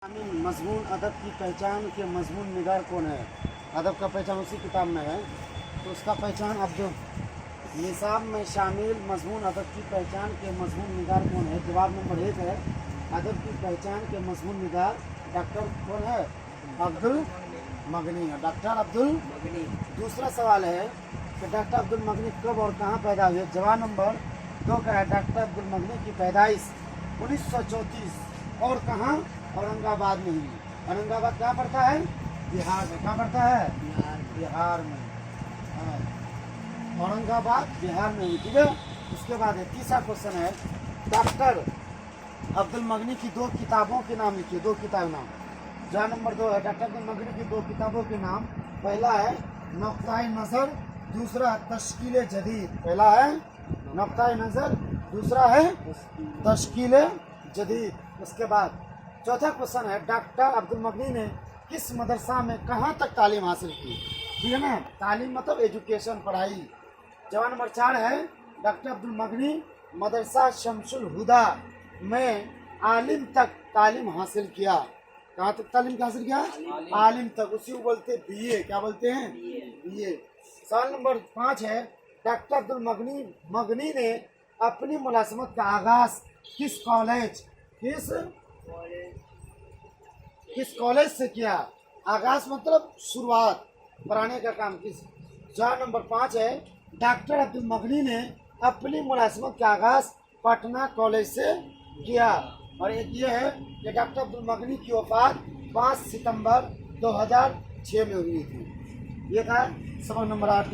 मजमून अदब की पहचान के मजमून निगार कौन है। अदब का पहचान उसी किताब में है, तो उसका पहचान अब्दुल निसाब में शामिल मजमून अदब की पहचान के मजमून निगार कौन है। जवाब नंबर 1 है अदब की पहचान के मजमून निगार डॉक्टर कौन है, अब्दुल मगनी है, डॉक्टर अब्दुल मगनी। दूसरा सवाल है कि डॉक्टर अब्दुल मगनी कब और कहाँ पैदा हुए। जवाब नंबर 2 का है डॉक्टर अब्दुल मगनी की पैदाइश 1934 और कहाँ, औरंगाबाद में हुई। औरंगाबाद कहाँ पड़ता है, बिहार में। कहाँ पड़ता है, बिहार में। औरंगाबाद बिहार में हुई, ठीक है। उसके बाद है तीसरा क्वेश्चन है डॉक्टर अब्दुल मगनी की 2 किताबों के नाम लिखिए। 2 किताब नाम। जवाब नंबर 2 है डॉक्टर अब्दुल मगनी की 2 किताबों के नाम। पहला है नुक्ताए नज़र, दूसरा तश्कील जदीद। पहला है नुक्ताए नज़र, दूसरा है तश्कील जदीद। उसके बाद चौथा क्वेश्चन है डॉक्टर अब्दुल मगनी ने किस मदरसा में कहाँ तक तालीम हासिल की। ठीक है ना, तालीम मतलब एजुकेशन, पढ़ाई। जवाब नंबर 4 है डॉक्टर अब्दुल मगनी मदरसा शमसुल हुदा में आलिम तक तालीम हासिल किया। कहाँ तक तालीम हासिल किया, आलिम तक। उसी को बोलते बीए। क्या बोलते हैं, बीए। सवाल नंबर 5 है डॉक्टर अब्दुल मगनी ने अपनी मुलाजमत का आगाज किस कॉलेज से किया। आगाज मतलब शुरुआत, पढ़ाने का काम किस। जवाब नंबर 5 है डॉक्टर अब्दुल मगनी ने अपनी मुलाजमत का आगाज पटना कॉलेज से किया। और एक ये है कि डॉक्टर अब्दुल मगनी की वफात 5 सितंबर 2006 में हुई थी। ये था सबक नंबर 8।